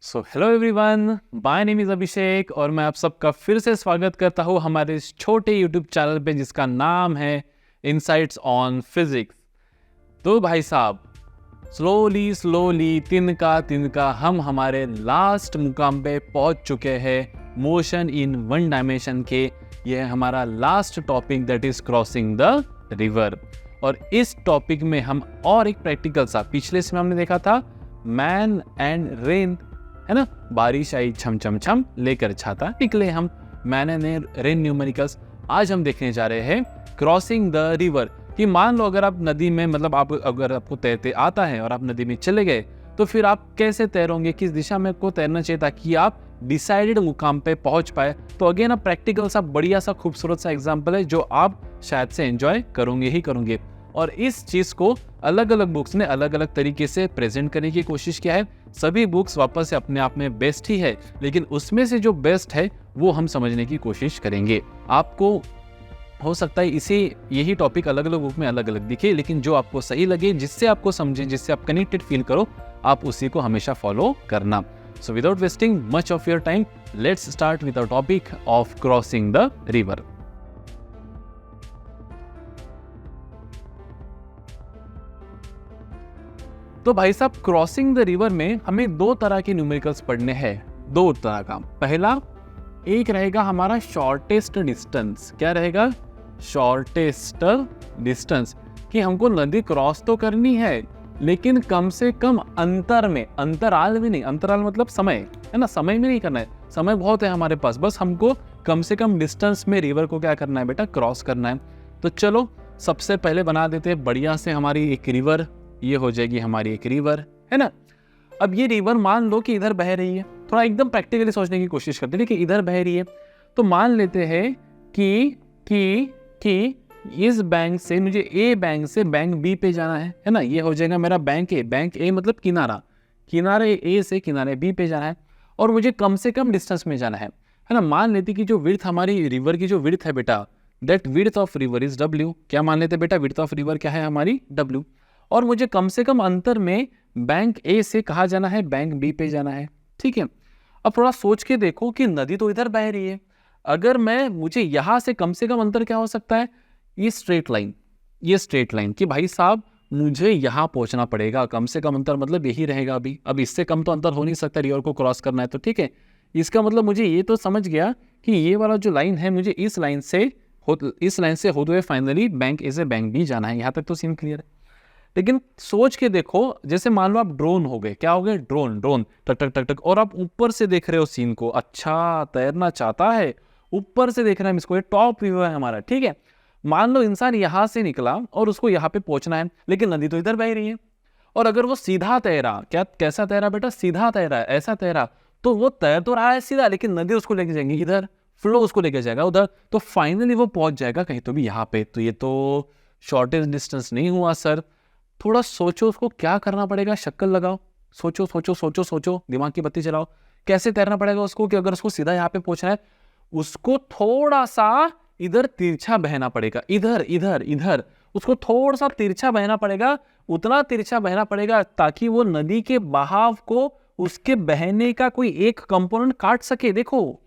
So hello everyone, my name is Abhishek और मैं आप सबका फिर से स्वागत करता हूँ हमारे इस छोटे यूट्यूब चैनल पे जिसका नाम है इनसाइट्स ऑन फिजिक्स। तो भाई साहब, स्लोली स्लोली तिनका तिनका हम हमारे लास्ट मुकाम पे पहुँच चुके हैं मोशन इन वन डायमेंशन के। ये है हमारा last topic, that is crossing the river. और इस टॉपिक में हम और एक प्रैक्टिकल सा, पिछले इसमें हमने देखा था मैन एंड रेन, है ना, बारिश आई छम छम छम लेकर छाता निकले हम, मैन एंड रेन न्यूमेरिकल्स। आज हम देखने जा रहे हैं क्रॉसिंग द रिवर कि मान लो अगर आप नदी में, मतलब अगर आपको तैरते आता है और आप नदी में चले गए तो फिर आप कैसे तैरोगे, किस दिशा में आपको तैरना चाहिए ताकि आप डिसाइडेड मुकाम पे पहुंच पाए। तो अगेन ना प्रैक्टिकल सा बढ़िया सा खूबसूरत सा एग्जाम्पल है जो आप शायद से एंजॉय करोगे ही करोगे। और इस चीज को अलग अलग बुक्स ने अलग अलग तरीके से प्रेजेंट करने की कोशिश किया है। सभी बुक्स वापस से अपने आप में बेस्ट ही है, लेकिन उसमें से जो बेस्ट है वो हम समझने की कोशिश करेंगे। आपको हो सकता है यही टॉपिक अलग अलग बुक में अलग अलग दिखे, लेकिन जो आपको सही लगे, जिससे आपको समझे, जिससे आप कनेक्टेड फील करो, आप उसी को हमेशा फॉलो करना। So without wasting much of your time, let's start with the topic of crossing the river. तो भाई साहब, क्रॉसिंग द रिवर में हमें दो तरह के न्यूमेरिकल्स पढ़ने हैं, दो तरह का। पहला एक रहेगा हमारा शॉर्टेस्ट डिस्टेंस। क्या रहेगा? शॉर्टेस्ट डिस्टेंस, कि हमको नदी क्रॉस तो करनी है लेकिन कम से कम अंतर में, अंतराल में नहीं, अंतराल मतलब समय, है ना, समय में नहीं करना है, समय बहुत है हमारे पास, बस हमको कम से कम डिस्टेंस में रिवर को क्या करना है बेटा, क्रॉस करना है। तो चलो सबसे पहले बना देते हैं बढ़िया से हमारी एक रिवर। ये हो जाएगी हमारी एक रिवर, है ना। अब ये रिवर मान लो कि इधर बह रही है, थोड़ा एकदम प्रैक्टिकली सोचने की कोशिश करते हैं कि इधर बह रही है। तो मान लेते हैं कि इस बैंक से मुझे ए बैंक से बैंक बी पे जाना है ना। ये हो जाएगा मेरा बैंक ए। बैंक ए मतलब किनारा, किनारे ए से किनारे बी पे जाना है और मुझे कम से कम डिस्टेंस में जाना है ना। मान लेते कि जो विड्थ हमारी रिवर की जो विड्थ है बेटा, that width of river is W. क्या मान लेते बेटा, विड्थ ऑफ रिवर क्या है हमारी, डब्ल्यू। और मुझे कम से कम अंतर में बैंक ए से कहाँ जाना है, बैंक बी पे जाना है, ठीक है। अब थोड़ा सोच के देखो कि नदी तो इधर बह रही है, अगर मुझे यहां से कम अंतर क्या हो सकता है, ये स्ट्रेट लाइन, ये स्ट्रेट लाइन कि भाई साहब मुझे यहाँ पहुंचना पड़ेगा, कम से कम अंतर मतलब यही रहेगा। अभी अब इससे कम तो अंतर हो नहीं सकता, रिवर को क्रॉस करना है तो, ठीक है। इसका मतलब मुझे ये तो समझ गया कि ये वाला जो लाइन है, मुझे इस लाइन से होते हुए फाइनली बैंक ए से बैंक बी जाना है। यहाँ तक तो सीन क्लियर है। लेकिन सोच के देखो, जैसे मान लो आप ड्रोन हो गए, क्या हो गए, ड्रोन, ड्रोन टक टक टक टक, और आप ऊपर से देख रहे हो सीन को। अच्छा, तैरना चाहता है, ऊपर से देख रहे हैं इसको, ये टॉप व्यू है हमारा, ठीक है। मान लो इंसान यहां से निकला और उसको यहाँ पे पहुंचना है, लेकिन नदी तो इधर बह रही है। और अगर वो सीधा तैरा, क्या कैसा तैरा बेटा, सीधा तैरा, ऐसा तैरा, तो वो तैर तो रहा है सीधा, लेकिन नदी उसको लेके जाएंगे इधर, फ्लो उसको लेके जाएगा उधर, तो फाइनली वो पहुंच जाएगा कहीं तो भी यहाँ पे। तो ये तो शॉर्टेस्ट डिस्टेंस नहीं हुआ सर। थोड़ा सोचो उसको क्या करना पड़ेगा, शक्ल लगाओ, सोचो सोचो सोचो सोचो, दिमाग की बत्ती चलाओ, कैसे तैरना पड़ेगा उसको कि अगर उसको सीधा यहाँ पे पहुंचना है, उसको थोड़ा सा इधर तिरछा बहना पड़ेगा, इधर इधर इधर, उसको थोड़ा सा तिरछा बहना पड़ेगा, उतना तिरछा बहना पड़ेगा ताकि वो नदी के बहाव को, उसके बहने का कोई एक कंपोनेंट काट सके। देखो,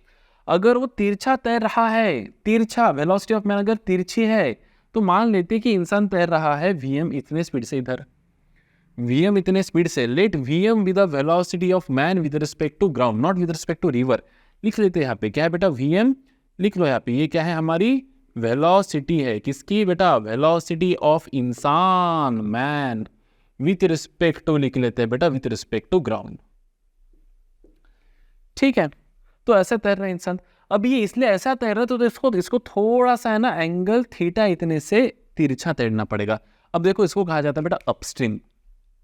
अगर वो तिरछा तैर रहा है, तिरछा वेलोसिटी ऑफ मैन अगर तिरछी है, तो मान लेते कि इंसान तैर रहा है vm इतने स्पीड से, इधर vm इतने स्पीड से, let vm be the velocity of man with respect to ground, not with respect to river. लिख लेते हैं यहाँ पे, क्या है बेटा, vm लिख लो यहाँ पे, ये क्या है हमारी वेलोसिटी है, किसकी बेटा, वेलोसिटी ऑफ इंसान, मैन, विथ रिस्पेक्ट टू, लिख लेते हैं बेटा विथ रिस्पेक्ट टू ग्राउंड, ठीक है। तो ऐसा तैर रहा है इंसान। अब ये इसलिए ऐसा तैर रहा है तो इसको थोड़ा सा है ना एंगल थीटा इतने से तिरछा तैरना पड़ेगा। अब देखो, इसको कहा जाता है बेटा अपस्ट्रीम।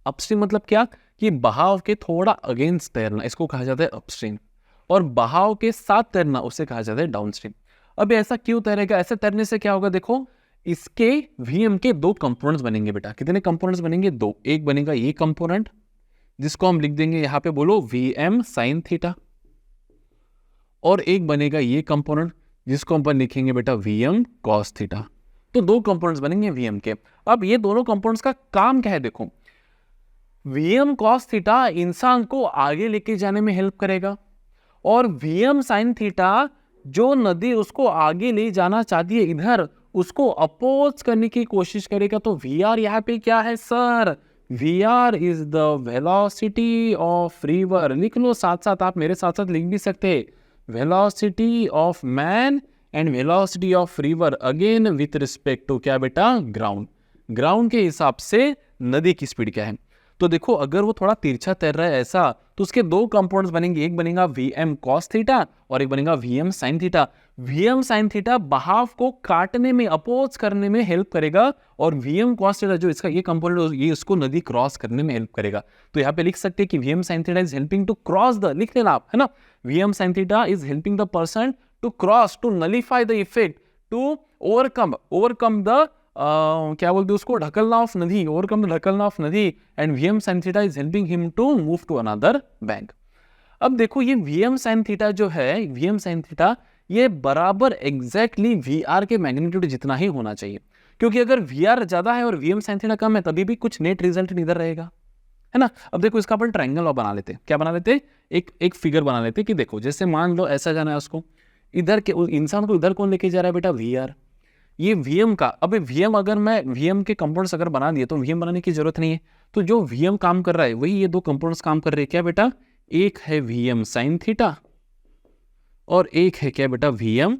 अपस्ट्रीम मतलब क्या, कि बहाव के थोड़ा अगेंस्ट तैरना, इसको कहा जाता है अपस्ट्रीम। और बहाव के साथ तैरना, उसे कहा जाता है डाउनस्ट्रीम। अब ऐसा क्यों तैरेगा, ऐसे तैरने से क्या होगा, देखो इसके वीएम के दो कंपोनेंट्स बनेंगे बेटा। कितने कंपोनेंट्स बनेंगे, दो। एक बनेगा ये कंपोनेंट जिसको हम लिख देंगे यहाँ पे, बोलो वीएम साइन थीटा, और एक बनेगा ये कंपोनेंट जिसको अपन लिखेंगे बेटा वीएम कॉस थीटा। तो दो कंपोनेंट्स बनेंगे वीएम के। अब ये दोनों कंपोनेंट्स का काम क्या है, देखो Vm cos थीटा इंसान को आगे लेके जाने में हेल्प करेगा, और Vm sin थीटा जो नदी उसको आगे ले जाना चाहती है इधर, उसको अपोज करने की कोशिश करेगा। तो Vr यहाँ पे क्या है sir? Vr is the velocity of river. लिख लो साथ साथ, आप मेरे साथ साथ लिख भी सकते हैं, velocity of man and velocity of river again with respect to क्या बेटा? ग्राउंड। ग्राउंड के हिसाब से नदी की स्पीड क्या है। तो देखो अगर वो थोड़ा तिरछा तैर रहा है ऐसा, तो उसके दो कंपोनेंट्स बनेंगे, एक बनेगा Vm cos थीटा और एक बनेगा Vm sin theta. Vm sin theta बहाव को काटने में, अपोज करने में हेल्प करेगा, और Vm cos थीटा जो इसका ये कंपोनेंट, ये इसको नदी क्रॉस करने में हेल्प करेगा। तो यहाँ पे लिख सकते हैं कि Vm sin theta is helping to cross the, लिख लेना आप, है ना, Vm sin theta is helping the person to cross, to nullify the effect, to overcome the क्या बोलते हैं उसको, ढकलना ऑफ नदी, ओवरकम द ढकलना ऑफ नदी, and Vm sin theta is helping him to move to another bank. अब देखो ये Vm sin थीटा जो है, Vm sin थीटा ये बराबर एग्जैक्टली Vr के मैग्नीट्यूड जितना ही होना चाहिए, क्योंकि अगर Vr ज्यादा है और Vm sin थीटा कम है तभी भी कुछ नेट रिजल्ट इधर रहेगा, है ना। अब देखो इसका अपन ट्रायंगल बना लेते हैं। क्या बना लेते हैं? एक फिगर बना लेते हैं कि देखो जैसे मान लो ऐसा जाना है उसको, इधर के इंसान को इधर कौन लेके जा रहा है बेटा? Vr। ये Vm का, अब Vm अगर मैं Vm के कंपोनेंट्स अगर बना दिए तो Vm बनाने की जरूरत नहीं है, तो जो Vm काम कर रहा है वही ये दो कंपोनेंट्स काम कर रहे हैं। क्या बेटा? एक है Vm sin थीटा और एक है क्या बेटा? Vm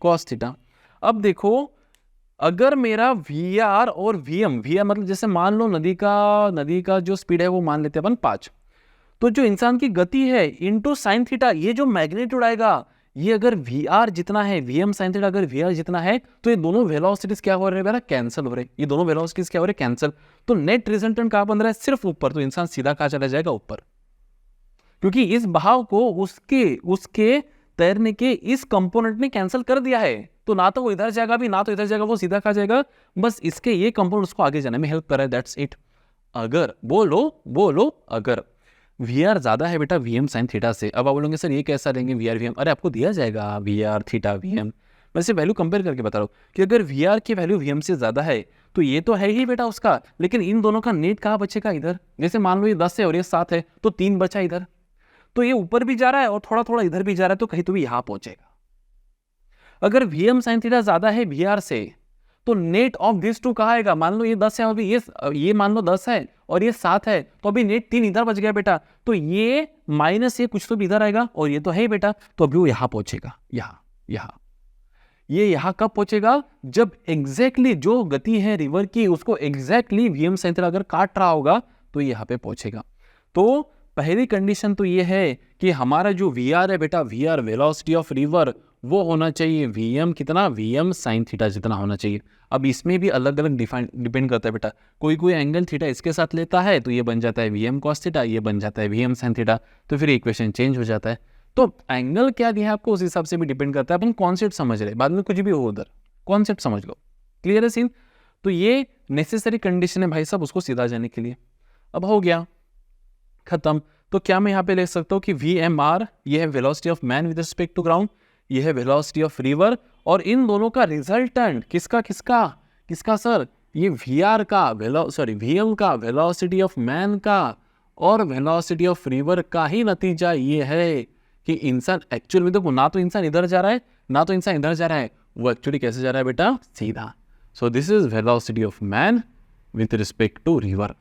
cos theta. अब देखो अगर मेरा Vr और Vm मतलब जैसे मान लो नदी का जो स्पीड है वो मान लेते हैं अपन 5, तो जो इंसान की गति है इनटू sin थीटा, ये जो मैग्नीट्यूड आएगा, ये अगर Vr जितना है, Vm sin थीटा अगर Vr जितना है, तो ये दोनों वेलोसिटीज क्या हो रहे हैं बेटा? कैंसिल हो रहे हैं। ये दोनों वेलोसिटीज क्या हो रहे हैं? कैंसिल। तो नेट रिजल्टेंट कहां बन रहा है? सिर्फ ऊपर। तो इंसान सीधा कहां चला जाएगा? ऊपर, क्योंकि इस बहाव को उसके तैरने के इस कंपोनेंट ने कैंसिल कर दिया है। तो ना तो वो इधर जाएगा भी, ना तो इधर जाएगा, वो सीधा कहां जाएगा? बस इसके ये कंपोनेंट उसको आगे जाने में हेल्प कर रहा है, दैट्स इट। अगर बोलो अगर Vr ज्यादा है बेटा Vm sin थीटा से, अब आप बोलोगे सर ये कैसा लेंगे Vr Vm? अरे आपको दिया जाएगा Vr थीटा Vm, मैं सिर्फ वैल्यू कंपेयर करके बता रहा हूँ कि अगर Vr की वैल्यू Vm से ज्यादा है तो ये तो है ही बेटा उसका, लेकिन इन दोनों का नेट कहाँ बचेगा? इधर। जैसे मान लो ये 10 है और ये 7 है, तो 3 बचा इधर, तो ये ऊपर भी जा रहा है और थोड़ा थोड़ा इधर भी जा रहा है, तो कहीं तो भी यहां पहुंचेगा। अगर Vm sin थीटा ज्यादा है Vr से, तो नेट ऑफ दिस टू कहाँ आएगा? मान लो ये 10 है, अभी ये मान लो 10 है और ये 7 है, तो अभी नेट 3 इधर बच गया बेटा, तो ये माइनस ये कुछ तो भी इधर आएगा, और ये तो है बेटा, तो अभी वो यहां पहुंचेगा, यहां। ये यहां कब पहुंचेगा? जब एग्जैक्टली जो गति है रिवर की उसको एग्जैक्टली Vm sin थीटा अगर काट रहा होगा तो ये यहां पे पहुंचेगा। तो पहली कंडीशन तो ये है कि हमारा जो Vr है बेटा, Vr वेलोसिटी ऑफ रिवर, वो होना चाहिए Vm कितना? Vm sin थीटा जितना होना चाहिए। अब इसमें भी अलग अलग डिपेंड करता है बेटा, कोई एंगल थीटा इसके साथ लेता है तो ये बन जाता है Vm cos थीटा, ये बन जाता है Vm sin थीटा, तो फिर इक्वेशन चेंज हो जाता है। तो एंगल क्या दिया है आपको उस हिसाब से भी डिपेंड करता है। अपन कॉन्सेप्ट समझ रहे, बाद में कुछ भी हो उधर, कॉन्सेप्ट समझ लो। क्लियर है सीन? तो ये नेसेसरी कंडीशन है भाई साहब उसको सीधा जाने के लिए। अब हो गया खत्म। तो क्या मैं यहाँ पे लिख सकता हूँ कि Vmr ये है velocity of man with respect to ground, ये है वेलोसिटी ऑफ रिवर, और इन दोनों का रिजल्टेंट किसका सर? ये Vr का Vm का वेलोसिटी ऑफ मैन का और वेलोसिटी ऑफ रिवर का ही नतीजा ये है कि इंसान एक्चुअल में देखो, ना तो इंसान इधर जा रहा है ना तो इंसान इधर जा रहा है, वो एक्चुअली कैसे जा रहा है बेटा? सीधा। So this is velocity of man with respect to river.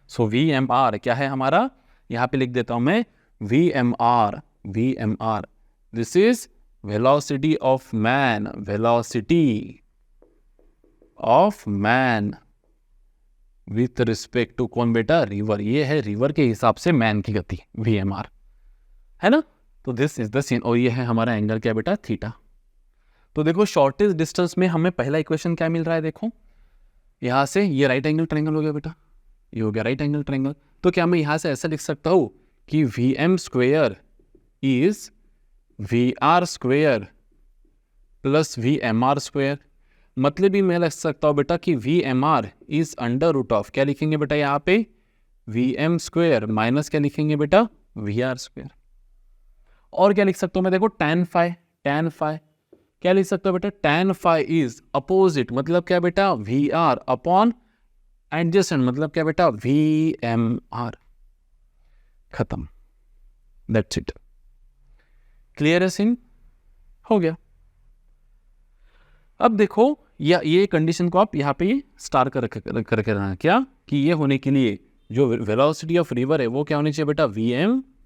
So Vmr क्या है हमारा? यहां पे लिख देता हूं मैं Vmr, this is velocity of man, with respect to कौन बेटा? रिवर। ये है रिवर के हिसाब से मैन की गति, Vmr, है ना। तो दिस इज द सीन, और ये है हमारा एंगल क्या बेटा? थीटा। तो देखो शॉर्टेस्ट डिस्टेंस में हमें पहला इक्वेशन क्या मिल रहा है? देखो यहां से ये राइट एंगल ट्रायंगल हो गया बेटा, ये हो गया राइट एंगल ट्रायंगल। तो क्या मैं यहां से ऐसा लिख सकता हूं कि Vm square is Vr square plus Vmr square? मतलब भी मैं लिख सकता हूं बेटा कि Vmr is under root of, क्या लिखेंगे बेटा यहाँ पे? Vm स्क्वेयर माइनस क्या लिखेंगे बेटा? Vr square. और क्या लिख सकता हूं मैं? देखो tan phi क्या लिख सकता हूं बेटा? tan phi इज अपोजिट, मतलब क्या बेटा? Vr अपॉन एडजेसेंट मतलब क्या बेटा, VMR, खत्म, दैट्स इट। क्लियर है सीन, हो गया। अब देखो ये कंडीशन को आप यहाँ पे स्टार करके रखना, क्या कि ये होने के लिए जो वेलोसिटी ऑफ रिवर है वो क्या होनी चाहिए बेटा,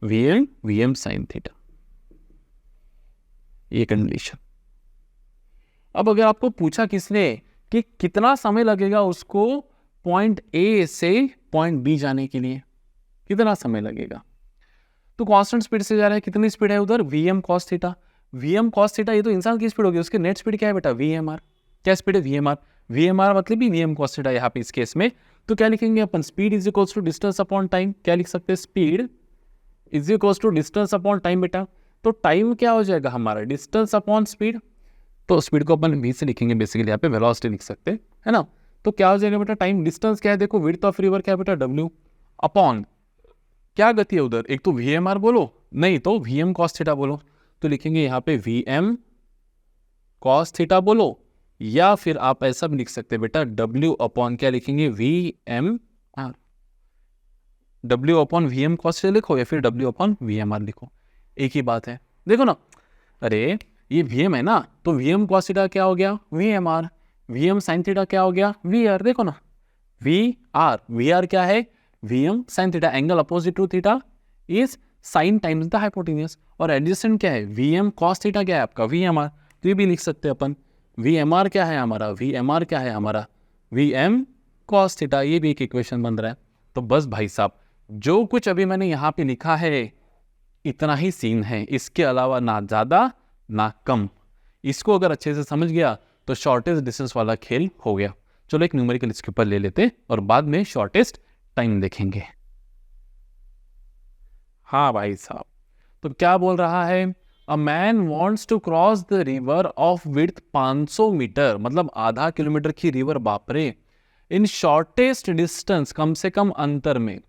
VM साइन थीटा, ये कंडीशन। अब अगर आपको पूछा किसने कि कितना समय लगेगा उसको पॉइंट ए से पॉइंट बी जाने के लिए, कितना समय लगेगा, तो कांस्टेंट स्पीड से जा रहा है, कितनी स्पीड है उधर, VM cos theta. VM cos theta ये तो इंसान की स्पीड होगी, उसके नेट स्पीड क्या है बेटा, VMR। क्या स्पीड है, VMR मतलब भी VM cos थीटा यहाँ पे इस केस में। तो क्या लिखेंगे अपन, speed is equals to distance upon time, क्या लिख सकते हैं, speed is equals to distance upon time बेटा। तो टाइम क्या हो जाएगा हमारा, डिस्टेंस अपॉन स्पीड, तो स्पीड को अपन v से लिखेंगे, बेसिकली यहाँ पे वेलोसिटी लिख सकते हैं, है ना। तो क्या हो जाएगा बेटा, टाइम, डिस्टेंस क्या है देखो, विड्थ ऑफ रिवर क्या है बेटा, W, अपॉन क्या गति है उधर, एक तो VMR बोलो, नहीं तो VM cos थीटा बोलो। तो लिखेंगे यहाँ पे VM cos थीटा बोलो, या फिर आप ऐसा भी लिख सकते हैं बेटा, W अपॉन क्या लिखेंगे, VMR, W upon VM cos theta लिखो, या फिर W अपॉन VMR लिखो, एक ही बात है। देखो ना, अरे ये VM है ना, तो VM cos थीटा क्या हो गया, VMR, VM sin थीटा क्या हो गया, VR, देखो ना, VR क्या है, VM sin theta, angle opposite to theta is sine times the hypotenuse, और एडजेसेंट क्या है, VM cos थीटा क्या है आपका, VMR। तो ये भी लिख सकते हैं अपन, VMR क्या है हमारा, VMR क्या है हमारा, VM cos थीटा, ये भी एक इक्वेशन बन रहा है। तो बस भाई साहब, जो कुछ अभी मैंने यहाँ पे लिखा है इतना ही सीन है, इसके अलावा ना ज़्यादा ना कम। इसको अगर अच्छे से समझ गया तो शॉर्टेस्ट डिस्टेंस वाला खेल हो गया। चलो एक न्यूमेरिकल इसके ऊपर ले लेते और बाद में शॉर्टेस्ट टाइम देखेंगे। हाँ भाई साहब, तो क्या बोल रहा है, a man wants to cross the river of width 500 metre, मतलब आधा किलोमीटर की रिवर, बाप रे, इन शॉर्टेस्ट डिस्टेंस, कम से कम अंतर में।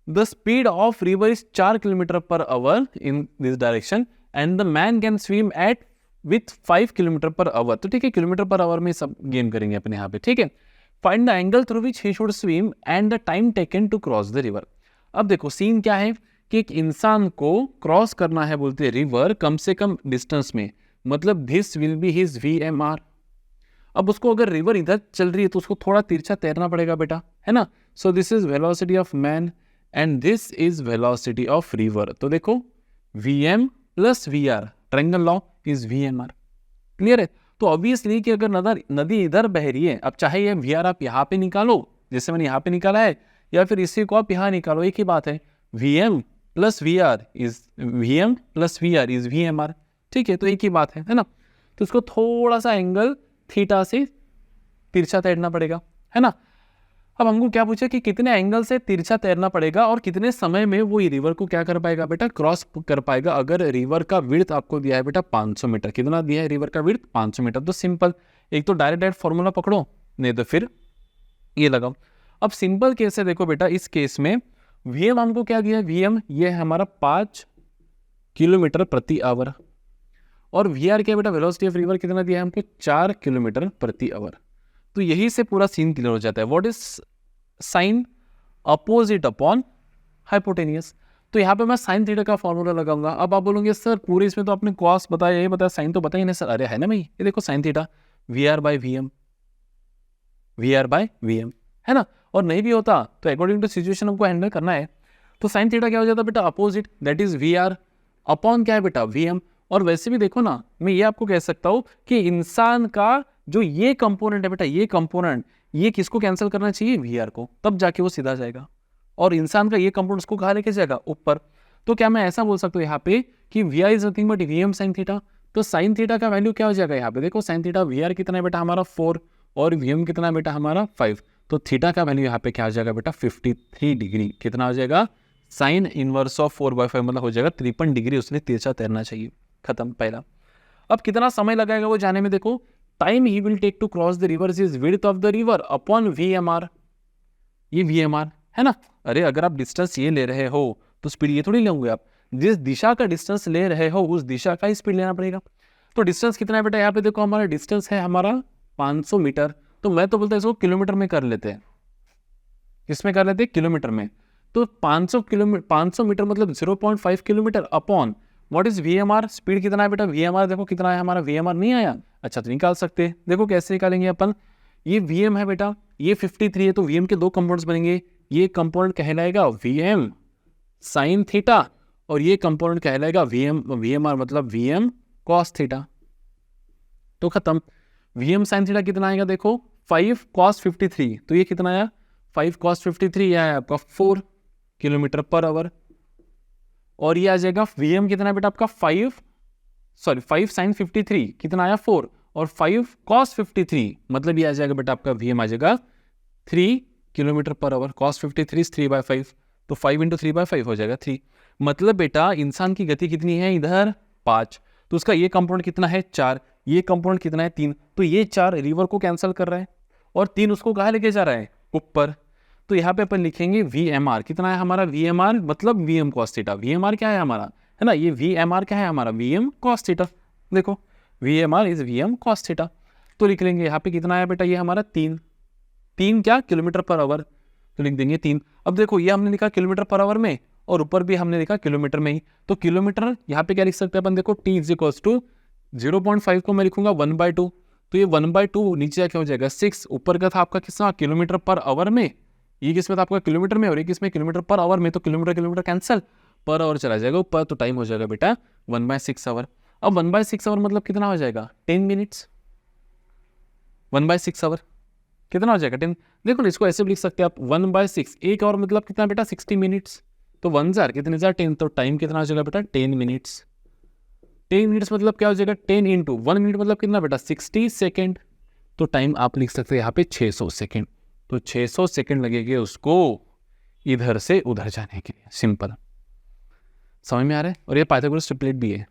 The speed of river is 4 kilometre per hour in this direction and the man can swim at with 5 kilometre per hour. तो ठीक है, किलोमीटर पर आवर में सब गेम करेंगे अपने यहाँ पे, ठीक है। Find the angle through which he should swim and the time taken to cross the river. अब देखो सीन क्या है कि एक इंसान को क्रॉस करना है, बोलते हैं रिवर, कम से कम डिस्टेंस में, मतलब this will be his VMR। अब उसको अगर रिवर इधर चल रही है तो उसको थोड़ा तिरछा तैरना पड़ेगा बेटा, है ना। सो this is velocity of man and this is velocity of river. तो देखो VM plus VR, triangle law is VMR, clear है। तो ऑब्वियसली कि अगर नदी इधर बह रही है, अब चाहे ये VR आप यहाँ पे निकालो, जैसे मैंने यहाँ पे निकाला है, या फिर इसी को आप यहाँ निकालो, एक ही बात है, VM plus VR is VMR, ठीक है, तो एक ही बात है ना। तो इसको थोड़ा सा एंगल थीटा से तिरछा तैरना पड़ेगा, है ना। अब हमको क्या पूछा कि कितने एंगल से तिरछा तैरना पड़ेगा और कितने समय में वो ये रिवर को क्या कर पाएगा बेटा, क्रॉस कर पाएगा। अगर रिवर का विड्थ आपको दिया है बेटा 500 मीटर, कितना दिया है रिवर का विड्थ, 500 मीटर। तो सिंपल, एक तो डायरेक्ट फॉर्मूला पकड़ो, नहीं तो फिर ये लगाओ। अब सिंपल केस है, देखो बेटा, इस केस में VM हमको क्या दिया है, VM ये है हमारा 5 किलोमीटर प्रति आवर, और VR क्या बेटा, वेलोसिटी ऑफ रिवर कितना दिया है हमको, 4 किलोमीटर प्रति आवर। तो यही से पूरा सीन क्लियर हो जाता है। What is sine opposite upon hypotenuse. तो यहाँ पे मैं साइन थीटा का फॉर्मूला लगाऊंगा। अब आप बोलोगे सर पूरे इसमें तो आपने कॉस बताया, ये बताया, साइन तो बताया नहीं सर। अरे है ना भाई, ये देखो sine theta VR by VM, है ना। और नहीं भी होता तो अकॉर्डिंग टू सिचुएशन हमको हैंडल करना है। तो साइन थीटा क्या हो जाता है बेटा, opposite, that is VR upon क्या है बेटा, VM। और वैसे भी देखो ना, मैं ये आपको कह सकता हूं कि इंसान का जो ये कंपोनेंट है बेटा, ये कंपोनेंट, ये किसको कैंसिल करना चाहिए, VR को, तब जाके वो सीधा जाएगा। और इंसान का ये कंपोनेंट उसको कहाँ लेके जाएगा, ऊपर। तो क्या मैं ऐसा बोल सकता हूँ यहाँ पे कि VR is nothing but VM sine theta. तो साइन थीटा का वैल्यू क्या हो जाएगा यहाँ पे, देखो साइन थीटा VR कितना है बेटा हमारा 4, और VM कितना है बेटा हमारा 5। तो थीटा का वैल्यू यहाँ पे क्या हो जाएगा बेटा 53 डिग्री। कितना हो जाएगा, साइन इनवर्स ऑफ 4/5 मतलब हो जाएगा 53 डिग्री उसने तिरछा तैरना चाहिए। खत्म पहला। अब कितना समय लगाएगा वो जाने में, देखो time he will take to cross the river is width of the river upon VMR, ये VMR है ना। अरे अगर आप डिस्टेंस ये ले रहे हो तो स्पीड ये थोड़ी लेंगे आप, जिस दिशा का डिस्टेंस ले रहे हो उस दिशा का ही स्पीड लेना पड़ेगा। तो डिस्टेंस कितना है बेटा, यहाँ पे देखो हमारा डिस्टेंस है हमारा 500 मीटर। तो मैं तो बोलता हूँ इसको किलोमीटर में कर लेते हैं, किसमें कर लेते हैं, किलोमीटर में। तो 500 मीटर मतलब 0.5 kilometre upon what is VMR, speed कितना है बेटा, VMR देखो कितना है हमारा, VMR नहीं आया, अच्छा तो निकाल सकते हैं। देखो कैसे निकालेंगे अपन, ये VM है बेटा, ये 53 है, तो VM के दो कंपोनेंट्स बनेंगे, ये कंपोनेंट कहलाएगा VM साइन थीटा और ये कंपोनेंट कहलाएगा VMR मतलब VM कॉस थीटा। तो खत्म। VM साइन थीटा कितना आएगा देखो, 5 cos 53, तो ये कितना आया 5 cos 53, यह आया आपका 4 किलोमीटर पर आवर। और ये आ जाएगा VM कितना है बेटा आपका 5 sin 53 कितना आया 4 और 5 cos 53 मतलब ये आ जाएगा बेटा आपका VM आ जाएगा 3 किलोमीटर पर आवर। cos 53 3/5, तो 5 × 3/5 हो जाएगा 3। मतलब बेटा इंसान की गति कितनी है इधर 5, तो उसका ये कंपोनेंट कितना है 4, ये कंपोनेंट कितना है 3, तो ये 4 रिवर को कैंसिल कर रहा है और 3 उसको कहाँ लेके जा रहा है ऊपर। तो यहाँ पे अपन लिखेंगे VMR कितना है हमारा, VMR मतलब VM cos थीटा। VMR क्या है हमारा, है ना, ये VMR क्या है हमारा, VM cos थीटा। देखो VMR is VM cos theta, तो लिख लेंगे यहाँ पे कितना है बेटा, ये हमारा 3 क्या किलोमीटर पर आवर, तो लिख देंगे 3। अब देखो ये हमने लिखा किलोमीटर पर आवर में और ऊपर भी हमने लिखा किलोमीटर में ही, तो किलोमीटर यहाँ पे क्या लिख सकते हैं अपन, देखो T = 0.5 को मैं लिखूंगा 1/2, तो ये 1/2 नीचे क्या हो जाएगा 6, ऊपर का था आपका कितना किलोमीटर पर आवर में, ये किसमें था आपका किलोमीटर में और ये किसमें किलोमीटर पर आवर में, तो किलोमीटर कैंसिल, पर आवर चला जाएगा ऊपर, तो टाइम हो जाएगा बेटा 1/6 आवर। अब 1/6 आवर मतलब कितना हो जाएगा 10 मिनट्स, 1/6 आवर कितना हो जाएगा 10। देखो इसको ऐसे भी लिख सकते हैं आप 1/6, एक आवर मतलब कितना बेटा 60 मिनट्स, तो 1 जार कितने जार 10, तो टाइम कितना हो जाएगा बेटा 10 मिनट्स। 10 मिनट्स मतलब क्या हो जाएगा 10 × 1 मिनट मतलब कितना बेटा 60 सेकेंड, तो टाइम आप लिख सकते हैं यहाँ पे 600 सेकेंड, तो 600 सेकेंड लगेंगे उसको इधर से उधर जाने के लिए। सिंपल, समझ में आ रहा है। और ये पाइथागोरस ट्रिपलेट भी है,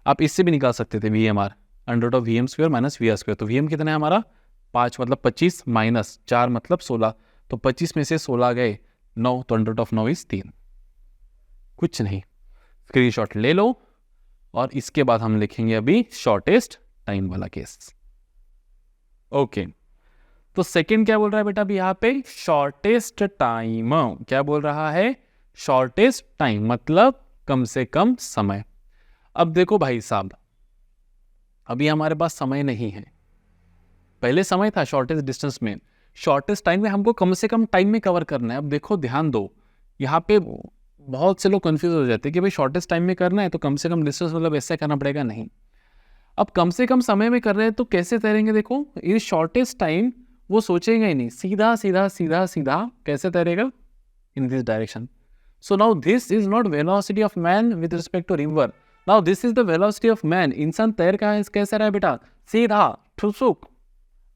आप इससे भी निकाल सकते थे VMR √ VM² - VR², तो VM कितना है हमारा 5 मतलब 25 माइनस 4 मतलब 16, तो 25 में से 16 गए 9, तो √9 = 3। कुछ नहीं, स्क्रीनशॉट ले लो और इसके बाद हम लिखेंगे अभी शॉर्टेस्ट टाइम वाला केस। ओके, तो सेकंड क्या बोल रहा है बेटा अभी यहाँ पे, शॉर्टेस्ट टाइम। क्या बोल रहा है, शॉर्टेस्ट टाइम मतलब कम से कम समय। अब देखो भाई साहब, अभी हमारे पास समय नहीं है, पहले समय था शॉर्टेस्ट डिस्टेंस में, शॉर्टेस्ट टाइम में हमको कम से कम टाइम में कवर करना है। अब देखो ध्यान दो, यहाँ पे बहुत से लोग कंफ्यूज हो जाते हैं कि भाई शॉर्टेस्ट टाइम में करना है तो कम से कम डिस्टेंस मतलब ऐसे करना पड़ेगा, नहीं। अब कम से कम समय में कर रहे हैं तो कैसे तैरेंगे, देखो ये शॉर्टेस्ट टाइम वो सोचेगा ही नहीं, सीधा सीधा सीधा सीधा कैसे तैरेगा, in this direction. So now this is not velocity of man with respect to river, now this is the velocity of man. इंसान तैर कहाँ है, कैसे रहा है बेटा, सीधा ठुसुक।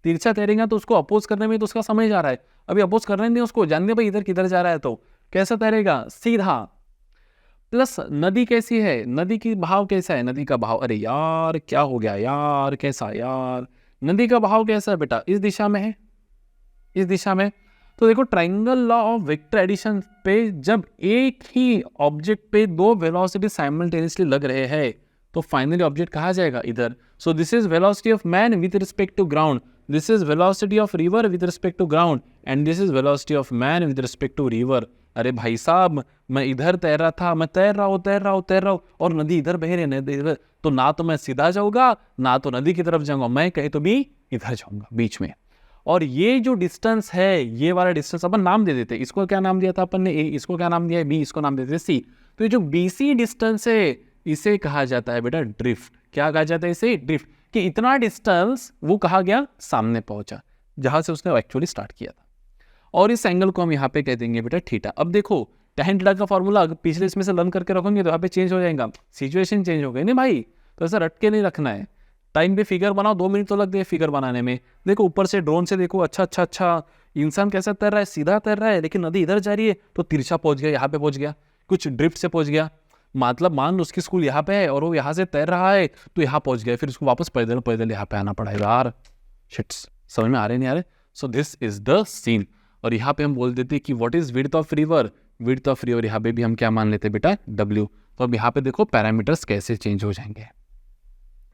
तिरछा तैरेगा तो उसको अपोज करने में तो उसका समय जा रहा है, अभी अपोज करने नहीं उसको, जानने भाई इधर किधर जा रहा है, तो कैसा तैरेगा, सीधा। प्लस नदी कैसी है, नदी की बहाव कैसा है, नदी का बहाव, अरे यार क्या हो गया यार, कैसा यार, नदी का बहाव कैसा है बेटा, इस दिशा में है, इस दिशा में। तो देखो triangle law of vector addition पे जब एक ही ऑब्जेक्ट पे दो वेलोसिटी साइमल्टेनियसली लग रहे हैं तो फाइनली ऑब्जेक्ट कहाँ जाएगा, इधर। So this is velocity of man with respect to ground, this is velocity of river with respect to ground and this is velocity of man with respect to river. अरे भाई साहब, मैं इधर तैर रहा था, मैं तैर रहा हूँ और नदी इधर बह रही है, नदी इधर, तो ना तो मैं सीधा जाऊंगा ना तो नदी की तरफ जाऊंगा, मैं कहीं तो भी इधर जाऊंगा बीच में। और ये जो डिस्टेंस है, ये वाला डिस्टेंस अपन नाम दे देते, इसको क्या नाम दिया था अपन ने, ए, इसको क्या नाम दिया है, बी, इसको नाम देते सी। तो ये जो BC डिस्टेंस है इसे कहा जाता है बेटा ड्रिफ्ट। क्या कहा जाता है इसे, ड्रिफ्ट, कि इतना डिस्टेंस वो कहा गया सामने पहुंचा जहां से उसने एक्चुअली स्टार्ट किया था। और इस एंगल को हम यहाँ पे कह देंगे बेटा थीटा। अब देखो tan थीटा का फॉर्मूला पिछले इसमें से लर्न करके रखोगे तो यहाँ पे चेंज हो जाएगा, सिचुएशन चेंज हो गई नहीं भाई, तो ऐसा रट के नहीं रखना है। टाइम पे फिगर बनाओ, 2 मिनट तो लग गए फिगर बनाने में। देखो ऊपर से ड्रोन से देखो, अच्छा इंसान कैसा तैर रहा है, सीधा तैर रहा है, लेकिन नदी इधर जा रही है तो तिरछा पहुंच गया, यहाँ पे पहुंच गया, कुछ ड्रिफ्ट से पहुंच गया। मतलब मान लो उसकी स्कूल यहाँ पे है और वो यहाँ से तैर रहा है तो यहाँ पहुंच गया, फिर उसको वापस पैदल यहाँ पे आना पड़ा यार। शिट्स, समझ में आ रहे नहीं आ रहे। So this is the scene. और यहाँ पे हम बोल देते कि what is width of river, width of river यहाँ पे भी हम क्या मान लेते बेटा W। तो अब यहाँ पे देखो पैरामीटर्स कैसे चेंज हो जाएंगे,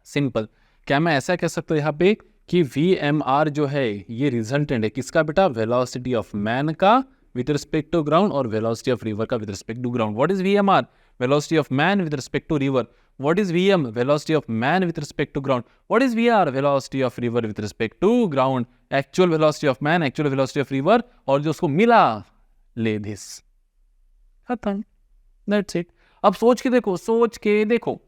सिंपल। क्या मैं ऐसा कह सकता हूँ यहाँ पे कि VMR जो है ये रिजल्टेंट है किसका बेटा, वेलोसिटी ऑफ मैन का विथ रिस्पेक्ट टू ग्राउंड और वेलोसिटी ऑफ रिवर का with respect to ground. What is VMR? Velocity of man with respect to river. What is VM? Velocity of man with respect to ground. What is VR? Velocity of river with respect to ground. Actual velocity of man, actual velocity of river, और जो उसको मिला ले this. खत्म. That's it. अब सोच के देखो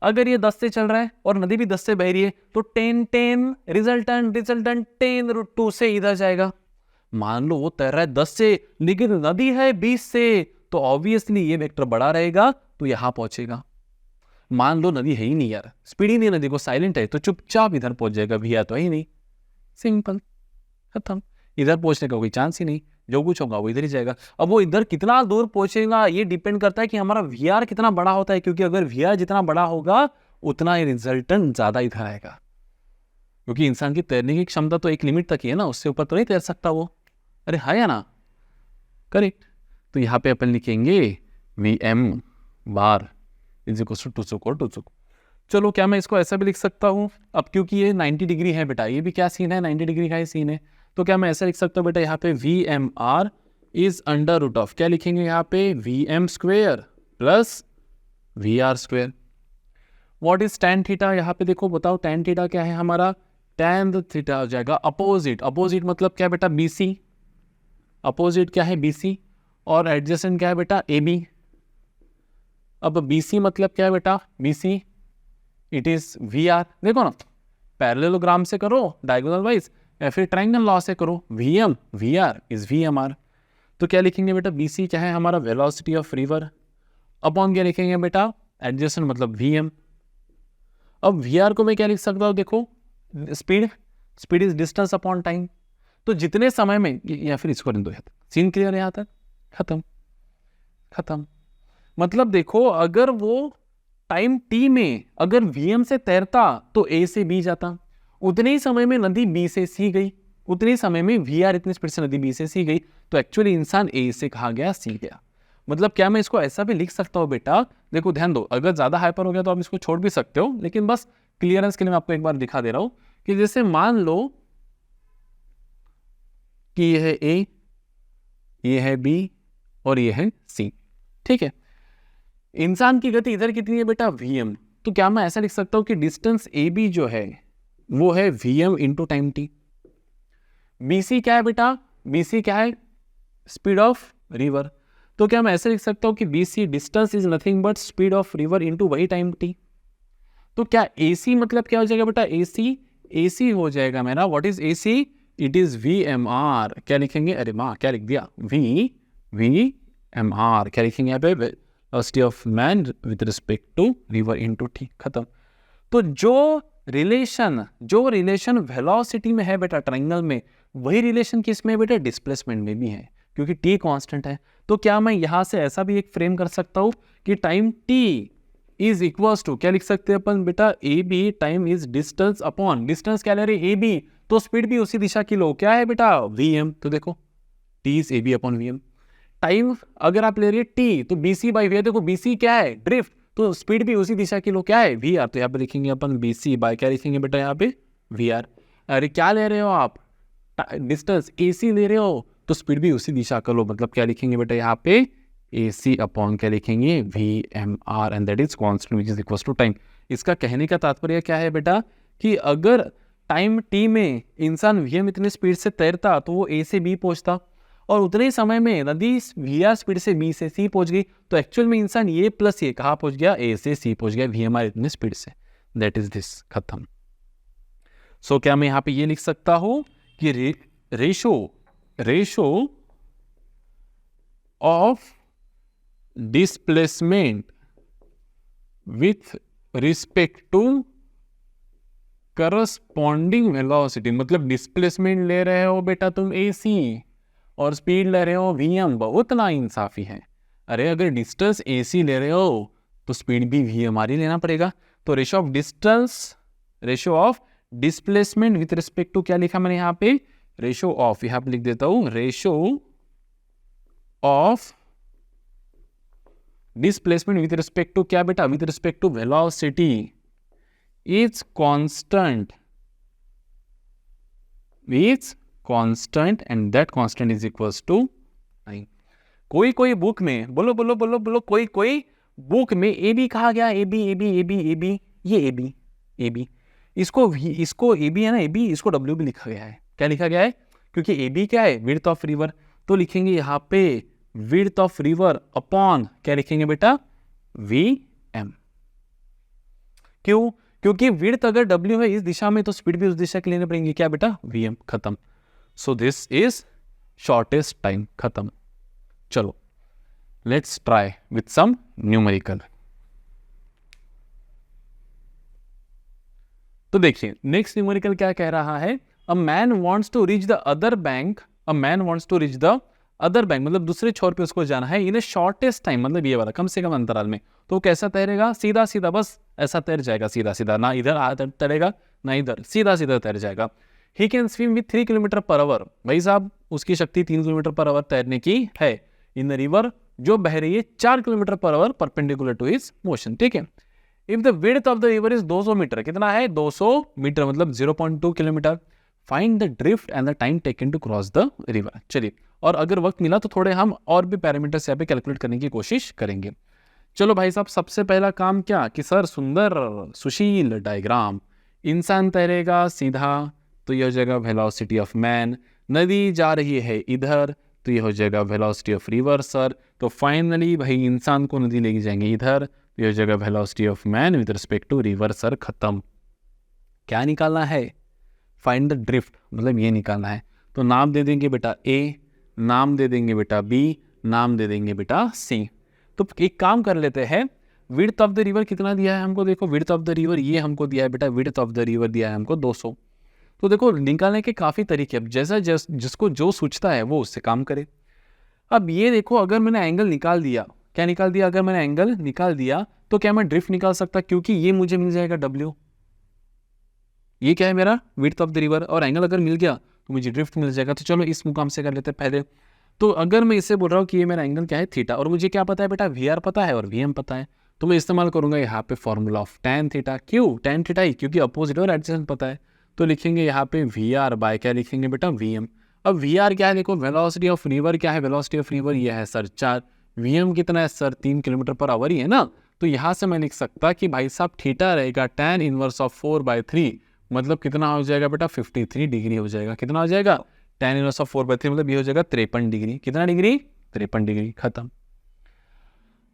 अगर ये 10 से चल रहा है और नदी भी 10 से बह रही है तो 10 रिजल्टेंट 10√2 से इधर जाएगा. मान लो वो तैर रहा है 10 से लेकिन नदी है 20 से, तो ऑब्वियसली ये वेक्टर बड़ा रहेगा तो यहां पहुंचेगा. मान लो नदी है ही नहीं यार, स्पीड ही नहीं नदी को, साइलेंट है, तो चुपचाप इधर पहुंच जाएगा. भैया तो ही नहीं, सिंपल, खत्म. इधर पहुंचने का कोई चांस ही नहीं, जो कुछ होगा वो इधर ही जाएगा. अब वो इधर कितना दूर पहुंचेगा ये डिपेंड करता है कि हमारा VR कितना बड़ा होता है, क्योंकि अगर VR जितना बड़ा होगा उतना ही रिजल्टेंट ज्यादा इधर आएगा. क्योंकि इंसान की तैरने की क्षमता तो एक लिमिट तक ही है ना, उससे ऊपर तो नहीं तैर सकता वो. अरे है या ना, करेक्ट. तो यहाँ पे अपन लिखेंगे VM bar is equal to 2 चलो क्या मैं इसको ऐसा भी लिख सकता हूँ अब, क्योंकि ये 90 डिग्री है बेटा, ये भी क्या सीन है, 90 डिग्री का ही सीन है. तो क्या मैं ऐसा लिख सकता हूँ बेटा, यहाँ पे VMR is under root of, क्या लिखेंगे यहाँ पे, VM square plus VR square. What is tan theta, यहाँ पे देखो बताओ tan थीटा क्या है हमारा, tan थीटा हो जाएगा अपोजिट. अपोजिट मतलब क्या बेटा, BC. अपोजिट क्या है, BC. और एडजेसेंट क्या है बेटा, AB. अब BC मतलब क्या है बेटा, BC इट इज VR. देखो ना, पैरेललोग्राम से करो डायगोनल वाइज या फिर ट्रायंगल लॉ से करो, VM VR इज VMR. तो क्या लिखेंगे बेटा, BC क्या है हमारा, वेलोसिटी ऑफ रिवर, अपॉन क्या लिखेंगे बेटा, एडजेसेंट मतलब VM. अब VR को मैं क्या लिख सकता हूँ, देखो speed is distance upon time. तो जितने समय में, या फिर इसको दो, सीन क्लियर है यहाँ तक, खत्म. मतलब देखो अगर वो टाइम T में अगर VM से तैरता तो A से B जाता, उतने ही समय में नदी B से C गई, उतने ही समय में VR इतनी स्पीड से नदी B से C गई, तो एक्चुअली इंसान A से कहा गया C गया. मतलब क्या मैं इसको ऐसा भी लिख सकता हूँ बेटा, देखो ध्यान दो, अगर ज्यादा हाइपर हो गया तो आप इसको छोड़ भी सकते हो, लेकिन बस क्लियरेंस के लिए मैं आपको एक बार दिखा दे रहा हूं कि जैसे मान लो कि ये है A, ये है B और ये है C. ठीक है, इंसान की गति इधर कितनी है बेटा, VM. तो क्या मैं ऐसा लिख सकता हूं कि डिस्टेंस AB जो है वो है VM into time T. BC क्या है बेटा, BC क्या है, स्पीड ऑफ रिवर. तो क्या मैं ऐसे लिख सकता हूं कि BC distance is nothing but speed of river into वही टाइम T. तो क्या AC मतलब क्या हो जाएगा बेटा, AC हो जाएगा मेरा, what is AC, it is VMR. क्या लिखेंगे, अरे माँ क्या लिख दिया, VMR. क्या लिखेंगे यहाँ पे, velocity of man with respect to river into T. खत्म. तो जो रिलेशन वेलोसिटी में है बेटा ट्रायंगल में, वही रिलेशन किस में है बेटा, डिस्प्लेसमेंट में भी है, क्योंकि T कांस्टेंट है. तो क्या मैं यहां से ऐसा भी एक फ्रेम कर सकता हूं कि time T is equals to, क्या लिख सकते हैं अपन बेटा, AB time is distance upon, distance क्या ले रहे AB, तो स्पीड भी उसी दिशा की लो, क्या है बेटा, VM. तो देखो T is AB upon VM. Time अगर आप ले रही है T तो BC बाई VR, देखो BC क्या है, ड्रिफ्ट, तो स्पीड भी उसी दिशा की लो, क्या है, VR. तो यहाँ पे लिखेंगे अपन BC बाय क्या लिखेंगे बेटा यहाँ पे, VR. अरे क्या ले रहे हो आप, डिस्टेंस AC ले रहे हो तो स्पीड भी उसी दिशा का लो, मतलब क्या लिखेंगे बेटा यहाँ पे, AC अपॉन क्या लिखेंगे, VMR and that is constant which is equals to time. इसका कहने का तात्पर्य क्या है बेटा कि अगर टाइम T में इंसान VM इतनी स्पीड से तैरता तो वो A से B पहुंचता, और उतने ही समय में नदी VR स्पीड से B से C पहुंच गई, तो एक्चुअल में इंसान ये प्लस ये कहाँ पहुंच गया, A से C पहुंच गया, VMR इतनी स्पीड से. दैट इज दिस, खत्म. सो क्या मैं यहाँ पे ये लिख सकता हूं कि ratio of displacement with respect to corresponding velocity, मतलब डिस्प्लेसमेंट ले रहे हो बेटा तुम AC और स्पीड ले रहे हो VM, बहुत ना इंसाफी है. अरे अगर डिस्टेंस AC ले रहे हो तो स्पीड भी VMR ही लेना पड़ेगा. तो ratio of displacement with respect to, क्या लिखा मैंने यहाँ पे, रेशो ऑफ, यहाँ पे लिख देता हूं, ratio of displacement with respect to क्या बेटा, with respect to velocity is constant and that constant is equals to नहीं। कोई कोई बुक में, बोलो बोलो बोलो बोलो, कोई कोई बुक में ए बी कहा गया, A B A B A B A B, ये ए बी इसको ए बी है ना, ए बी, इसको डब्ल्यू भी लिखा गया है। क्या लिखा गया है? क्योंकि ए बी क्या है? विड्थ ऑफ रिवर, तो लिखेंगे यहाँ पे विड्थ ऑफ रिवर अपॉन क्या लिखेंगे बेटा? V M. क्यों? क्योंकि विड्थ अगर डब्ल्यू है इस दिशा में तो स्पीड भी उस दिशा के लेने पड़ेंगे, क्या बेटा? V M. खत्म। So this is shortest time. खत्म। चलो let's try with some numerical. तो देखिए नेक्स्ट न्यूमेरिकल क्या कह रहा है? A man wants to reach the other bank, a man wants to reach the other bank, मतलब दूसरे छोर पे उसको जाना है इन ए शॉर्टेस्ट टाइम, मतलब ये वाला कम से कम अंतराल में। तो कैसा तैरेगा? सीधा सीधा, बस ऐसा तैर जाएगा सीधा सीधा, ना इधर तैरेगा ना इधर, सीधा सीधा तैर जाएगा। He can swim with 3 kilometre per our. भाई साहब उसकी शक्ति 3 किलोमीटर पर आवर तैरने की है इन द रिवर जो बह रही है 4 kilometre per hour perpendicular to his motion. ठीक है। If the width of the river is 200 metre, कितना है? 200 मीटर, मतलब 0.2 kilometre. Find the drift and the time taken to cross the river. चलिए, और अगर वक्त मिला तो थोड़े हम और भी पैरामीटर्स यहाँ पे कैलकुलेट करने की कोशिश करेंगे। चलो भाई साहब, सबसे पहला काम क्या कि सर सुंदर सुशील डायग्राम। इंसान तैरेगा सीधा तो यह हो जाएगा वेलोसिटी ऑफ मैन, नदी जा रही है इधर तो यह हो जाएगा वेलोसिटी ऑफ रिवर सर। तो फाइनली भाई इंसान को नदी लेके जाएंगे इधर तो यह हो जाएगा velocity of man with respect to river sir. खत्म। क्या निकालना है? फाइंड द ड्रिफ्ट, मतलब ये निकालना है। तो नाम दे देंगे बेटा ए, नाम दे देंगे बेटा बी, नाम दे देंगे बेटा सी। तो एक काम कर लेते हैं, विड्थ ऑफ द रिवर कितना दिया है हमको? देखो विड्थ ऑफ द रिवर ये हमको दिया है बेटा, विड्थ ऑफ द रिवर दिया है हमको 200। तो देखो निकालने के काफ़ी तरीके, अब जैसा जिसको जो सोचता है वो उससे काम करे। अब ये देखो अगर मैंने एंगल निकाल दिया, क्या निकाल दिया? अगर मैंने एंगल निकाल दिया तो क्या मैं ड्रिफ्ट निकाल सकता? क्योंकि ये मुझे मिल जाएगा W, ये क्या है मेरा? विड्थ ऑफ द रिवर, और एंगल अगर मिल गया तो मुझे ड्रिफ्ट मिल जाएगा। तो चलो इस मुकाम से कर लेते हैं पहले। तो अगर मैं इससे बोल रहा हूँ कि ये मेरा एंगल क्या है? थीटा, और मुझे क्या पता है बेटा? वी आर पता है और वी एम पता है, तो मैं इस्तेमाल करूंगा यहाँ पे फॉर्मूला ऑफ tan थीटा। क्यों tan थीटा ही? क्योंकि अपोजिट और एडजेसेंट पता है। तो लिखेंगे यहाँ पे वी आर बाय क्या लिखेंगे बेटा? V M. अब वी आर क्या है? देखो वेलोसिटी ऑफ रिवर क्या है? वेलोसिटी ऑफ रिवर ये है सर 4, वी एम कितना है सर? 3 किलोमीटर पर आवर ही है ना। तो यहाँ से मैं लिख सकता कि भाई साहब थीटा रहेगा tan इनवर्स ऑफ 4/3, मतलब कितना हो जाएगा बेटा? 53 डिग्री हो जाएगा। कितना हो जाएगा? tan इनवर्स ऑफ 4/3 मतलब ये हो जाएगा 53 डिग्री। कितना डिग्री? 53 डिग्री। खत्म।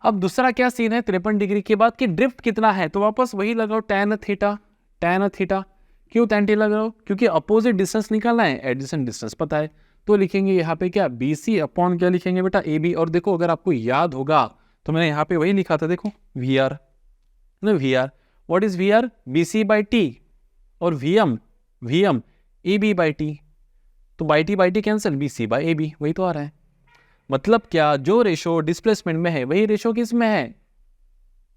अब दूसरा क्या सीन है 53 डिग्री के बाद कि ड्रिफ्ट कितना है? तो वापस वही लगाओ tan थीटा, tan थीटा। क्यों tan थीटा लगाओ? क्योंकि अपोजिट डिस्टेंस निकालना है, एडजेसेंट डिस्टेंस पता है। तो लिखेंगे यहाँ पे क्या? BC अपॉन क्या लिखेंगे बेटा? AB। और देखो अगर आपको याद होगा तो मैंने यहाँ पे वही लिखा था, देखो VR ना, VR what is VR? BC/T, और VM AB/T। तो बाई टी कैंसिल, BC/AB, वही तो आ रहा है। मतलब क्या? जो रेशो डिस्प्लेसमेंट में है वही रेशो किस में है?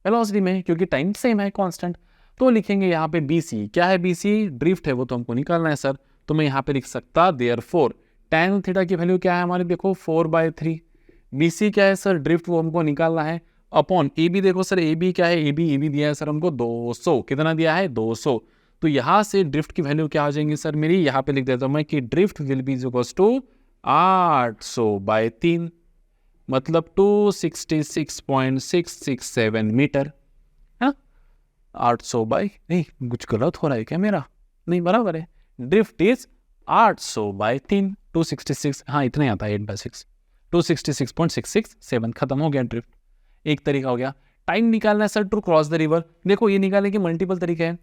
वेलोसिटी में, क्योंकि टाइम सेम है, कांस्टेंट। तो लिखेंगे यहाँ पे BC। क्या है BC? ड्रिफ्ट है, वो तो हमको निकालना है सर। तो मैं यहाँ पे लिख सकता देयरफॉर tan थीटा की वैल्यू क्या है हमारे? देखो 4/3। BC क्या है सर? ड्रिफ्ट, वो हमको निकालना है। अपॉन AB, देखो सर AB क्या है? AB दिया है सर हमको 200। कितना दिया है? 200। तो यहाँ से ड्रिफ्ट की वैल्यू क्या आ जाएंगी सर मेरी? यहाँ पे लिख देता हूँ मैं कि drift will be equals to 800/3, मतलब 266.667 मीटर। हाँ 800 बाई, नहीं कुछ गलत हो रहा है क्या मेरा? नहीं बराबर है। ड्रिफ्ट इज 800/3, 266, हाँ इतना ही आता है 8/6, 266.667। खत्म हो गया ड्रिफ्ट। एक तरीका हो गया। टाइम निकालना है sir to cross the river. देखो ये निकालने के मल्टीपल तरीके हैं।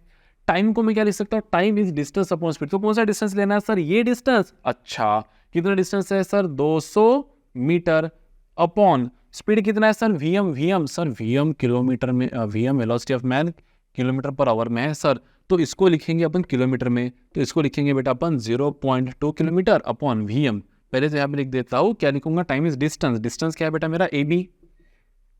टाइम को मैं क्या लिख सकता हूँ? Time is distance upon speed. तो कौन सा डिस्टेंस लेना है सर? ये डिस्टेंस। अच्छा कितना डिस्टेंस है सर? 200 मीटर। अपॉन स्पीड कितना है sir? VM sir VM kilometre में, VM velocity of man kilometre per our में है सर। तो इसको लिखेंगे अपन किलोमीटर में, तो इसको लिखेंगे बेटा अपन 0.2 किलोमीटर अपॉन VM। पहले तो यहाँ पे लिख देता हूँ, क्या लिखूंगा? टाइम इज डिस्टेंस, डिस्टेंस क्या है बेटा मेरा? AB,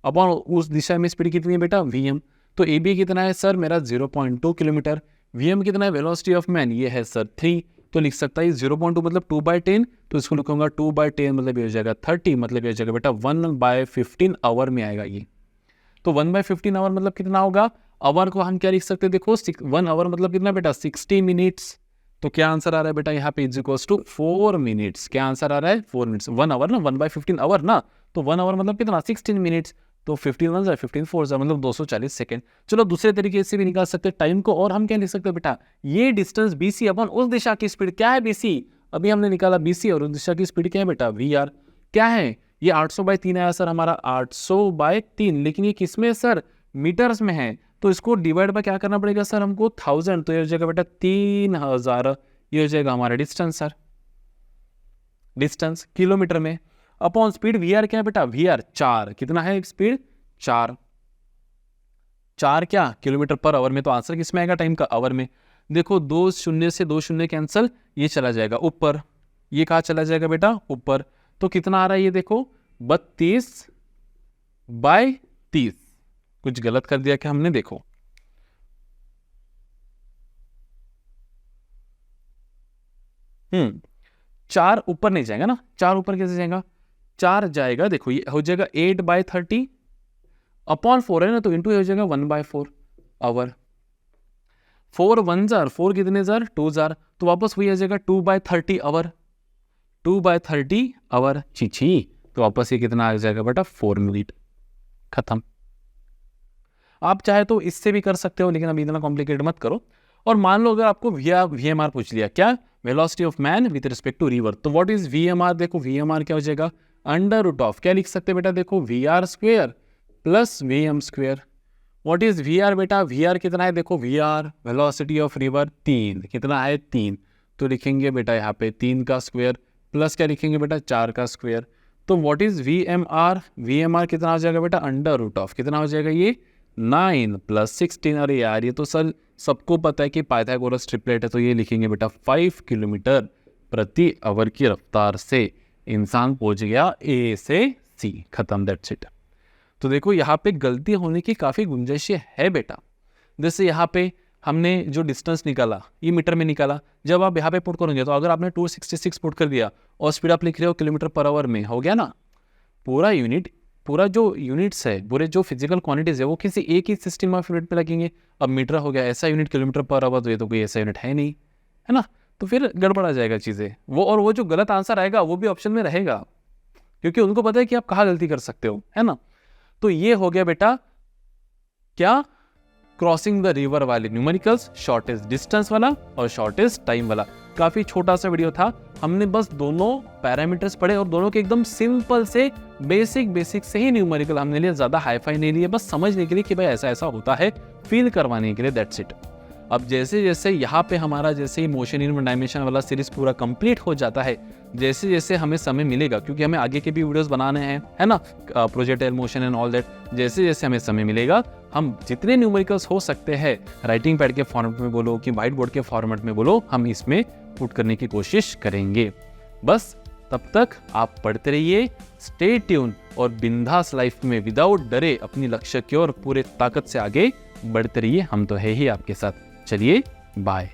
अपॉन उस दिशा में स्पीड कितनी है बेटा? VM। तो AB कितना है सर मेरा? 0.2 किलोमीटर। VM कितना है? वेलोसिटी ऑफ मैन ये है सर 3। तो लिख सकता है 0.2 मतलब 2/10, तो इसको लिखूंगा 2/10 मतलब ये हो जाएगा 30, मतलब ये हो जाएगा बेटा 1/15 आवर में आएगा ये। तो 1/15 आवर मतलब कितना होगा? आवर को हम क्या लिख सकते हैं? देखो 1 आवर मतलब कितना बेटा? 60 मिनट्स। तो क्या आंसर आ रहा है बेटा यहाँ पे इज इक्वल्स टू 4 मिनट्स। क्या आंसर आ रहा है 4 मिनट्स। 1 आवर ना 1/15 आवर ना, तो 1 आवर मतलब कितना 16 मिनट्स, तो 15 1 15 4 मतलब 240 सेकंड। चलो दूसरे तरीके से भी निकाल सकते हैं टाइम को, और हम क्या लिख सकते हैं बेटा, ये डिस्टेंस BC अपन उस दिशा की स्पीड क्या है BC, अभी हमने निकाला BC और उस दिशा की स्पीड क्या है बेटा VR। क्या है ये 800/3 आया सर हमारा 800/3, लेकिन ये किस में है सर, मीटर्स में है, तो इसको डिवाइड बाय क्या करना पड़ेगा सर हमको 1000, तो ये हो जाएगा बेटा 3000, ये हो जाएगा हमारा डिस्टेंस सर, डिस्टेंस किलोमीटर में, अपॉन स्पीड VR क्या है बेटा, VR 4, कितना है स्पीड 4 क्या किलोमीटर पर आवर में, तो आंसर किस में आएगा टाइम का, आवर में। देखो 2 शून्य से 2 शून्य कैंसल, ये चला जाएगा ऊपर, ये कहाँ चला जाएगा बेटा ऊपर, तो कितना आ रहा है ये देखो 32/30। कुछ गलत कर दिया क्या हमने, देखो चार ऊपर नहीं जाएगा ना, 4 ऊपर कैसे जाएगा, 4 जाएगा, देखो ये हो जाएगा 8/30 अपॉन 4 है ना, तो इंटू हो जाएगा 1/4 आवर। 4 1 जार 4 कितने जार 2 जार, तो वापस वही आ जाएगा 2/30 आवर, 2/30 आवर छी, तो वापस ये कितना आ जाएगा बेटा 4 मिनट, खत्म। आप चाहे तो इससे भी कर सकते हो, लेकिन अभी इतना कॉम्प्लिकेट मत करो। और मान लो अगर आपको VMR पूछ लिया, क्या velocity of man with respect to river, तो व्हाट इज VMR, देखो VMR क्या हो जाएगा √, क्या लिख सकते हैं बेटा, देखो VR² plus VM²। What is VR बेटा, VR कितना है, देखो VR वेलोसिटी ऑफ रिवर 3, कितना है 3, तो लिखेंगे बेटा यहाँ पे 3 का स्क्वायर प्लस क्या लिखेंगे बेटा 4 का स्क्वायर। तो व्हाट इज VMR कितना हो जाएगा बेटा √, कितना हो जाएगा ये 9 + 16। अरे यार ये तो सर सबको पता है कि पाइथागोरस ट्रिपलेट है, तो ये लिखेंगे बेटा 5 किलोमीटर प्रति आवर की रफ्तार से इंसान पहुंच गया A से C, खत्म, दैट्स इट। तो देखो यहाँ पे गलती होने की काफ़ी गुंजाइश है बेटा। जैसे यहाँ पे हमने जो डिस्टेंस निकाला ये मीटर में निकाला, जब आप यहाँ पे पुट करोगे तो अगर आपने 266 पुट कर दिया और स्पीड आप लिख रहे हो किलोमीटर पर आवर में, हो गया ना, पूरा जो यूनिट्स है, पूरे जो फिजिकल क्वांटिटीज है वो किसी एक ही सिस्टम ऑफ यूनिट पे लगेंगे। अब मीटर हो गया ऐसा यूनिट, किलोमीटर पर आवर तो ये तो कोई ऐसा यूनिट है नहीं, है ना, तो फिर गड़बड़ा जाएगा चीज़ें वो, और वो जो गलत आंसर आएगा वो भी ऑप्शन में रहेगा, क्योंकि उनको पता है कि आप कहाँ गलती कर सकते हो, है ना। तो ये हो गया बेटा क्या, क्रॉसिंग द रिवर वाले न्यूमेरिकल्स, शॉर्टेस्ट डिस्टेंस वाला और शॉर्टेस्ट टाइम वाला। काफी छोटा सा वीडियो था, हमने बस दोनों पैरामीटर्स पढ़े और दोनों के एकदम सिंपल से बेसिक से ही न्यूमेरिकल हमने लिए, ज्यादा हाईफाई नहीं लिए, बस समझने के लिए कि भाई ऐसा ऐसा होता है, फील करवाने के लिए, दैट्स इट। अब जैसे जैसे यहाँ पे हमारा जैसे ही मोशन इन डायमेंशन वाला सीरीज पूरा कंप्लीट हो जाता है, जैसे जैसे हमें समय मिलेगा, क्योंकि हमें आगे के भी वीडियोस बनाने हैं, है ना, projectile motion and all that, जैसे जैसे हमें समय मिलेगा हम जितने न्यूमेरिकल्स हो सकते हैं, राइटिंग पैड के फॉर्मेट में बोलो कि व्हाइट बोर्ड के फॉर्मेट में बोलो, हम इसमें पुट करने की कोशिश करेंगे। बस तब तक आप पढ़ते रहिए, स्टे ट्यून, और बिंदास लाइफ में विदाउट डरे अपनी लक्ष्य की ओर पूरे ताकत से आगे बढ़ते रहिए। हम तो है ही आपके साथ। चलिए बाय।